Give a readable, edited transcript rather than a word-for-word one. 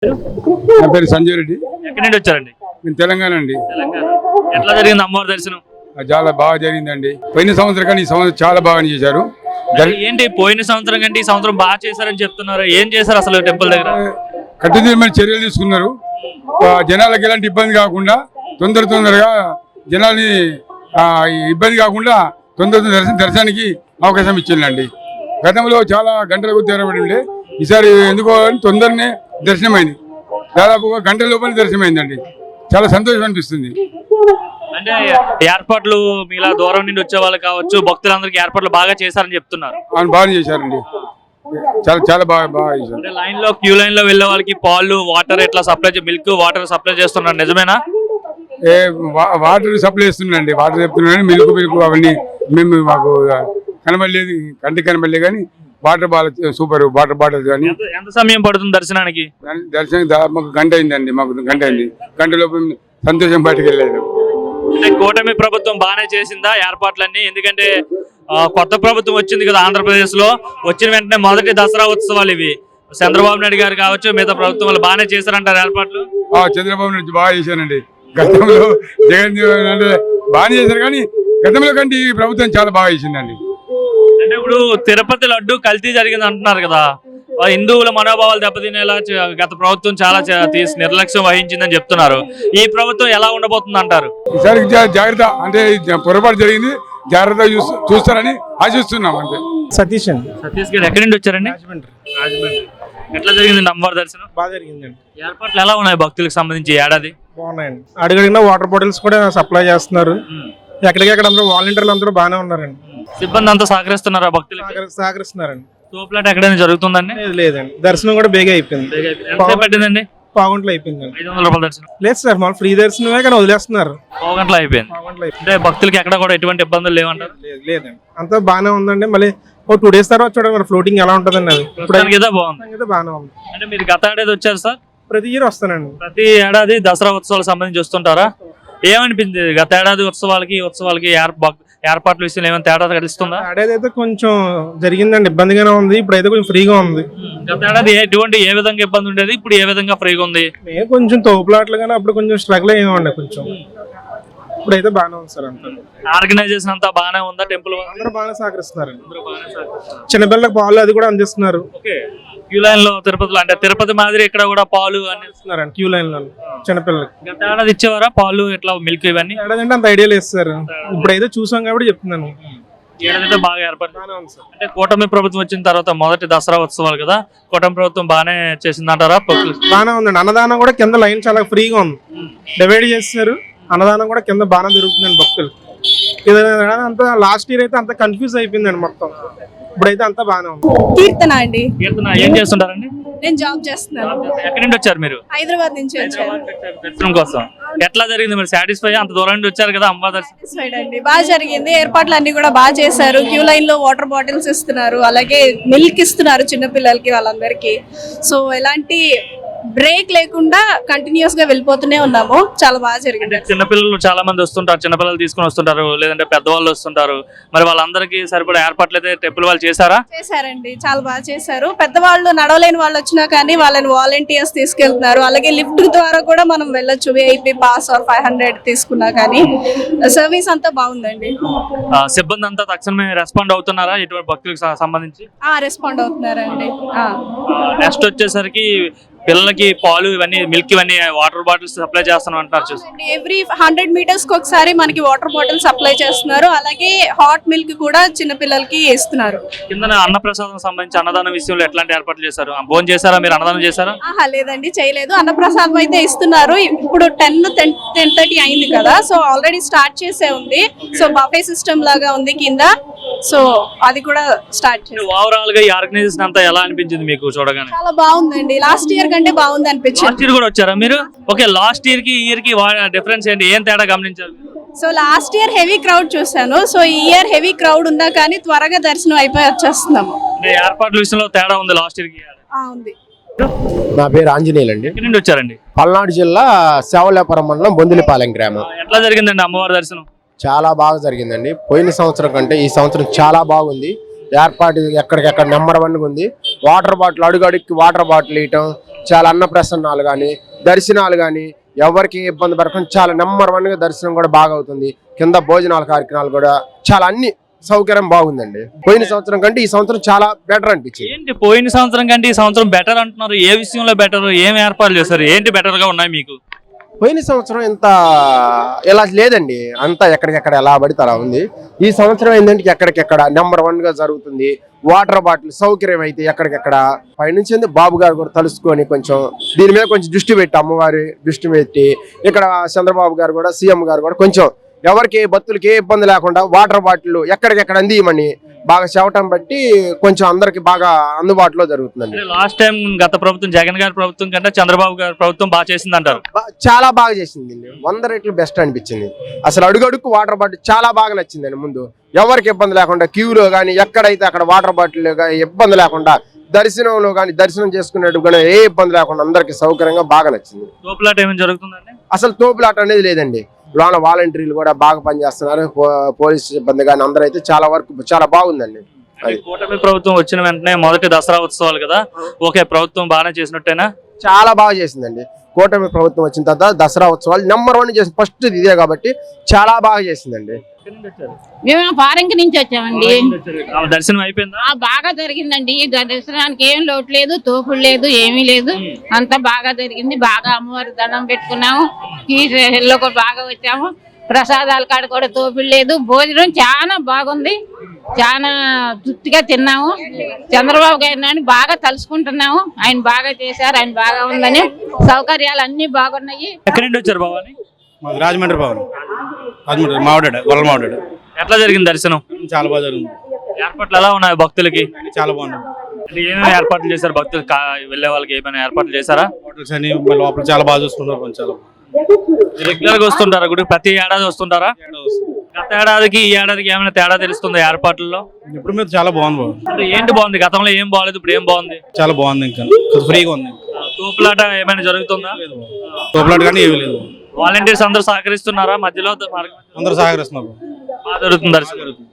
నా పేరు సంజయ్ రెడ్డి. ఎక్కడి నుండి వచ్చారండి? నేను తెలంగాణ అండి. తెలంగాణ. ఎట్లా జరిగింది అమ్మవారి దర్శనం? చాలా బాగా జరిగిందండి. పోయిన సంవత్సరం కానీ ఈ సంవత్సరం చాలా బాగా చేశారు. ఏంటి పోయిన సంవత్సరం కంటే ఈ సంవత్సరం బాగా చేశారని చెప్తున్నారు. ఏం చేశారు అసలు టెంపుల్ దగ్గర? కట్టుదిట్టమైన చర్యలు తీసుకున్నారు. జనాలకు ఎలాంటి ఇబ్బంది కాకుండా తొందరగా జనాల్ని ఇబ్బంది కాకుండా దర్శనానికి అవకాశం ఇచ్చిందండి. గతంలో చాలా గంటల కొద్ది తెరబడి ఉండే, ఈసారి ఎందుకో తొందరనే దర్శనమైంది. దాదాపుగా గంటల లోపల దర్శనమైందండి. చాలా సంతోషం అనిపిస్తుంది. అంటే ఏర్పాట్లు మీలా దూరం నుండి వచ్చే వాళ్ళు కావచ్చు, భక్తులందరికీ ఏర్పాట్లు బాగా చేశారని చెప్తున్నారు. అవును, బాగా చేశారండి. చాలా చాలా బాగా చేశారు. లైన్ లో క్యూ లైన్ లో వెళ్ళే వాళ్ళకి పాలు వాటర్ ఎట్లా సప్లై మిల్క్ వాటర్ సప్లై చేస్తున్నారు, నిజమేనా? వాటర్ సప్లై చేస్తున్నాండి. వాటర్ చెప్తున్నాను, మిల్క్ అవన్నీ మేము మాకు కనబడలేదు, కంటికి కనబడలేదు. కానీ వాటర్ బాగా సూపర్ వాటర్ బాటిల్. కానీ ఎంత సమయం పడుతుంది దర్శనానికి? మాకు గంట అయిందండి. మాకు గంట అయింది. గంట లోపు సంతోషం బయటకు వెళ్ళలేదు. అంటే కూటమి ప్రభుత్వం బాగానే చేసిందా ఏర్పాట్లన్నీ? ఎందుకంటే కొత్త ప్రభుత్వం వచ్చింది కదా ఆంధ్రప్రదేశ్ లో. వచ్చిన వెంటనే మొదటి దసరా ఉత్సవాలు ఇవి. చంద్రబాబు నాయుడు గారు కావచ్చు, మిగతా ప్రభుత్వం వాళ్ళు బాగానే చేశారంటారు ఏర్పాట్లు. చంద్రబాబు నాయుడు బాగా చేశానండి. గతంలో జగన్ అంటే బాగానే చేశారు, కానీ గతంలో కంటే ఈ ప్రభుత్వం చాలా బాగా చేసిందండి. అంటే ఇప్పుడు తిరుపతి లడ్డు కల్తీ జరిగింది అంటున్నారు కదా, హిందువుల మనోభావాలు దెబ్బతినేలా గత ప్రభుత్వం చాలా నిర్లక్ష్యం వహించిందని చెప్తున్నారు. ఈ ప్రభుత్వం ఎలా ఉండబోతుంది అంటారు? ఈసారి జాగ్రత్త, అంటే పొరపాటు జరిగింది, జాగ్రత్త చూస్తారని ఆశిస్తున్నాం. అంతే. సతీష్ గారు ఎక్కడి నుండి వచ్చారండి? రాజమండ్రి. ఎట్లా జరిగిందండి అమ్మవారి దర్శనం? బాగా జరిగిందండి. ఏర్పాట్లు ఎలా ఉన్నాయి భక్తులకు సంబంధించి ఏడాది? బాగున్నాయండి. అడిగడిగిన వాటర్ బాటిల్స్ కూడా సప్లై చేస్తున్నారు. ఎక్కడికెక్కడ అందరూ వాలంటీర్లు అందరూ బాగానే ఉన్నారండి. సిబ్బంది అంతా సహకరిస్తున్నారా భక్తులు? సహకరిస్తున్నారండి. తోపులాట ఎక్కడైనా జరుగుతుందండి? లేదండి, దర్శనం కూడా బేగా అయిపోయింది. పట్టిందండి? పావుగంటలో అయిపోయిందండి. 500 రూపాయల దర్శనం లేదు సార్, మామూలు ఫ్రీ దర్శనమే, కానీ వదిలేస్తున్నారు. పావుగంటలో అయిపోయింది. అంటే భక్తులకి ఎక్కడ కూడా ఎటువంటి ఇబ్బందులు లేవంటారు? లేదండి, అంతా బాగానే ఉందండి. మళ్ళీ 2 days తర్వాత చూడండి మరి ఫ్లోటింగ్ ఎలా ఉంటుందండి. అది బాగుంది, బాగానే ఉంది. అంటే మీరు గత ఏడాది వచ్చారు సార్? ప్రతి ఇయర్ వస్తానండి. ప్రతి ఏడాది దసరా ఉత్సవాలకు సంబంధించి వస్తుంటారా? ఏమనిపించింది గత ఏడాది ఉత్సవాలకి ఏర్పాట్ల విషయంలో ఏమైనా తేడా తెలుస్తుందా? ఏడాది అయితే కొంచెం జరిగిందండి, ఇబ్బందిగానే ఉంది. ఇప్పుడైతే కొంచెం ఫ్రీగా ఉంది. గత ఏడాది ఏ విధంగా ఇబ్బంది ఉండేది, ఇప్పుడు ఏ విధంగా ఫ్రీగా ఉంది? కొంచెం తోపులాట్లు కానీ అప్పుడు కొంచెం స్ట్రగుల్ అయ్యామండి కొంచెం. ఇప్పుడైతే బాగానే ఉంది సార్. అంతా ఆర్గనైజేషన్ అంతా బాగానే ఉందా? టెంపుల్ అందరూ బాగానే సహకరిస్తున్నారు. చిన్నపిల్లలకు పాలు అది కూడా అందిస్తున్నారు. క్యూ లైన్ లో తిరుపతిలో, అంటే తిరుపతి మాదిరి ఇక్కడ కూడా పాలు అందిస్తున్నారండి క్యూ లైన్ లో చిన్నపిల్లలకి. గత ఏడాది ఇచ్చేవారా పాలు ఇట్లా మిల్క్ ఇవన్నీ? ఏడాదంటే అంత ఐడియా లేదు సార్, ఇప్పుడైతే చూసాం కాబట్టి చెప్తున్నాను. ఏడాదైతే బాగా ఏర్పాటు. అంటే కూటమి ప్రభుత్వం వచ్చిన తర్వాత మొదటి దసరా ఉత్సవాలు కదా, కూటమి ప్రభుత్వం బాగానే చేసిందంటారా? బాగానే ఉందండి. అన్నదానం కూడా కింద లైన్ చాలా ఫ్రీగా ఉంది, డివైడ్ చేస్తారు. అన్నదానం కూడా కింద బాగానే దొరుకుతుందండి భక్తులు. అంతా లాస్ట్ ఇయర్ అయితే అంత కన్ఫ్యూజ్ అయిపోయిందండి మొత్తం. ఇప్పుడైతే అంతా బాగానే ఉంది. కీర్తన అండి. కీర్తన ఏం చేస్తుంటారండి? నేను జాబ్ చేస్తున్నాను. ఎక్కడి నుండి వచ్చారు మీరు? హైదరాబాద్ నుంచి వచ్చాను దర్శనం కోసం. ఎట్లా జరిగింది? మీరు సాటిస్ఫై? అంత దూరం నుండి వచ్చారు కదా అమ్మవారి దర్శనం. సాటిస్ఫైడ్ అండి, బాగా జరిగింది. ఏర్పాట్లు అన్ని కూడా బాగా చేశారు. క్యూ లైన్ లో వాటర్ బాటిల్స్ ఇస్తున్నారు, అలాగే మిల్క్ ఇస్తున్నారు చిన్నపిల్లలకి వాళ్ళందరికీ. సో ఎలాంటి బ్రేక్ లేకుండా కంటిన్యూస్ గా వెళ్ళిపోతూనే ఉన్నాము. చాలా బాగా జరిగింది. చిన్నపిల్లలు చాలా మంది వస్తుంటారు, చిన్నపిల్లలు తీసుకుని వస్తుంటారు, లేదంటే పెద్దవాళ్ళు వస్తుంటారు. మరి వాళ్ళందరికీ సరిపడా ఏర్పాట్లు అయితే టెంపుల్ వాళ్ళు చేశారా? చేశారండి, చాలా బాగా చేశారు. పెద్దవాళ్ళు నడవలేని వాళ్ళు వచ్చినా కానీ వాళ్ళని వాలంటీర్స్ తీసుకెళ్తున్నారు. అలాగే లిఫ్ట్ ద్వారా కూడా మనం వెళ్ళొచ్చు, VIP పాస్ ఆర్ 500 తీసుకున్నా కానీ. సర్వీస్ అంతా బాగుందండి. సిబ్బంది అంతా తక్షణమే రెస్పాండ్ అవుతున్నారా ఇటువంటి భక్తులకు సంబంధించి? రెస్పాండ్ అవుతున్నారండి. నెక్స్ట్ వచ్చేసరికి పిల్లలకి పాలు ఇవన్నీ మిల్క్ ఇవన్నీ వాటర్ బాటిల్స్ సప్లై చేస్తాను అంటారు. ఎవ్రీ 100 meters కి ఒకసారి మనకి వాటర్ బాటిల్ సప్లై చేస్తున్నారు. అలాగే హాట్ మిల్క్ కూడా చిన్న పిల్లలకి ఇస్తున్నారు. కింద అన్నప్రసాదం సంబంధించి అన్నదానం విషయంలో ఎట్లాంటి ఏర్పాట్లు చేశారు? భోజనం చేశారా మీరు? అన్నదానం చేశారా? లేదండి, చేయలేదు. అన్నప్రసాదం అయితే ఇస్తున్నారు. ఇప్పుడు 10:30 అయింది కదా, సో ఆల్రెడీ స్టార్ట్ చేసే ఉంది. సో బఫే సిస్టమ్ లాగా ఉంది కింద, సో అది కూడా స్టార్ట్ చేసి. ఓవరాల్ గా ఈ ఆర్గనైజేషన్ అంతా ఎలా అనిపించింది మీకు చూడగానే? చాలా బాగుందండి. లాస్ట్ ఇయర్ కంటే బాగుంది అనిపించింది. లాస్ట్ ఇయర్ కూడా వచ్చారా మీరు? ఓకే, లాస్ట్ ఇయర్ కి ఈ ఇయర్ కి డిఫరెన్స్ ఏంటి? ఏం తేడా గమనించారు? So last year heavy crowd చూసాను. సో ఈ ఇయర్ హెవీ క్రౌడ్ ఉందా కానీ త్వరగా దర్శనం అయిపోయి వచ్చేస్తున్నాము. ఏర్పాట్ల విషయంలో తేడా ఉంది లాస్ట్ ఇయర్ కి? ఉంది. నా పేరు ఆంజనేయులు అండి. ఎక్కడి నుండి వచ్చారండి? పల్నాడు జిల్లా సేవలేపురం మండలం బొందిలిపాలెం గ్రామం. ఎట్లా జరిగిందండి అమ్మవారి దర్శనం? చాలా బాగా జరిగిందండి. పోయిన సంవత్సరం కంటే ఈ సంవత్సరం చాలా బాగుంది. ఏర్పాటు ఎక్కడికెక్కడ నెంబర్ 1 ఉంది. వాటర్ బాటిల్ అడుగడుక్కి వాటర్ బాటిల్ ఇవ్వటం, చాలా అన్నప్రసన్నాలు కానీ దర్శనాలు కానీ ఎవరికి ఇబ్బంది పడకుండా చాలా నెంబర్ 1గా దర్శనం కూడా బాగా అవుతుంది. కింద భోజనాల కార్యక్రమాలు కూడా చాలా అన్ని సౌకర్యం బాగుందండి. పోయిన సంవత్సరం కంటే ఈ సంవత్సరం చాలా బెటర్ అనిపించింది. ఏంటి పోయిన సంవత్సరం కంటే ఈ సంవత్సరం బెటర్ అంటున్నారు? ఏ విషయంలో బెటర్? ఏం ఏర్పాట్లు చేశారు? ఏంటి బెటర్ గా ఉన్నాయి మీకు? పోయిన సంవత్సరం ఇంత ఇలా లేదండి, అంతా ఎక్కడికెక్కడ ఎలా పడితే అలా ఉంది. ఈ సంవత్సరం ఏంటంటే ఎక్కడికెక్కడ నెంబర్ 1గా జరుగుతుంది. వాటర్ బాటిల్ సౌకర్యం అయితే ఎక్కడికెక్కడ పైనుంచి బాబు గారు కూడా తలుసుకొని కొంచెం దీని మీద కొంచెం దృష్టి పెట్టి, అమ్మవారి దృష్టి పెట్టి, ఇక్కడ చంద్రబాబు గారు కూడా సీఎం గారు కూడా కొంచెం ఎవరికి భక్తులకి ఏ ఇబ్బంది లేకుండా వాటర్ బాటిల్ ఎక్కడికెక్కడ అందియమని బాగా చెవటం బట్టి కొంచెం అందరికి బాగా అందుబాటులో జరుగుతుందండి. లాస్ట్ టైం గత ప్రభుత్వం జగన్ గారి ప్రభుత్వం కంటే చంద్రబాబు గారి ప్రభుత్వం బాగా చేసింది అంటారు? చాలా బాగా చేసింది, 100 రెట్లు బెస్ట్ అనిపించింది. అసలు అడుగడుక్కు వాటర్ బాటిల్ చాలా బాగా నచ్చిందండి. ముందు ఎవరికి ఇబ్బంది లేకుండా క్యూలో కానీ ఎక్కడైతే అక్కడ వాటర్ బాటిల్ ఇబ్బంది లేకుండా, దర్శనంలో కానీ దర్శనం చేసుకునేట్టు కానీ ఏ ఇబ్బంది లేకుండా అందరికి సౌకర్యంగా బాగా నచ్చింది. తోపులాట ఏమైనా జరుగుతుందండి? అసలు తోపులాట అనేది లేదండి. లోన వాలంటీర్లు కూడా బాగా పనిచేస్తున్నారు, పోలీస్ సిబ్బంది కానీ అందరూ అయితే చాలా వరకు చాలా బాగుందండి. కూటమి ప్రభుత్వం వచ్చిన వెంటనే మొదటి దసరా ఉత్సవాలు కదా, ఓకే ప్రభుత్వం బాగానే చేసినట్టేనా? చాలా బాగా చేసిందండి. కూటమి ప్రభుత్వం వచ్చిన తర్వాత దసరా ఉత్సవాలు నెంబర్ 1 చేసింది. ఫస్ట్ ఇదే కాబట్టి చాలా బాగా చేసిందండి. మేము ఫారెన్ నుంచి వచ్చామండి. దర్శనం అయిపోయిందా? బాగా జరిగిందండి. దర్శనానికి ఏం లోటు లేదు, తోపుడు లేదు, ఏమీ లేదు. అంతా బాగా జరిగింది. బాగా అమ్మవారి దండం పెట్టుకున్నాము. కీలో కూడా బాగా వచ్చాము. ప్రసాదాల కాడ కూడా తోపుడు లేదు. భోజనం చాలా బాగుంది. చాలా తృప్తిగా తిన్నాము. చంద్రబాబు గారిని బాగా తలుసుకుంటున్నాము. ఆయన బాగా చేశారు, ఆయన బాగా ఉందని. సౌకర్యాలు అన్ని బాగున్నాయి. ఎక్కడి నుండి వచ్చారు బాబాని? రాజమండ్రి భవన్, రాజమండ్రి మావిడాడు, గొల్ల మావిడాడు. ఎట్లా జరిగింది దర్శనం? చాలా బాగా జరిగింది. ఏర్పాట్లు ఎలా ఉన్నాయి భక్తులకి? చాలా బాగుంది. అంటే ఏమేమి ఏర్పాట్లు చేశారు? భక్తులు వెళ్ళే వాళ్ళకి ఏమైనా ఏర్పాట్లు చేశారా? హోటల్స్ అని లోపల చాలా బాగా చూసుకుంటారు. కొంచెం చాలా రెగ్యులర్ గా వస్తుంటారా గుడి? ప్రతి ఏడాది వస్తుంటారా? గత ఏడాదికి ఈ ఏడాదికి ఏమైనా తేడా తెలుస్తుందా ఏర్పాట్లలో? ఇప్పుడు మీద చాలా బాగుంది. అంటే ఏంటి బాగుంది? గతంలో ఏం బాగాలేదు, ఇప్పుడు ఏం బాగుంది? చాలా బాగుంది. ఇంకా ఫ్రీగా ఉంది. తోపులాట ఏమైనా జరుగుతుందా? తోపులాట కానీ ఏమీ లేదు. వాలంటీర్స్ అందరూ సహకరిస్తున్నారా? మధ్యలో అందరూ సహకరిస్తున్నారు. బాగా జరుగుతుంది దర్శనం.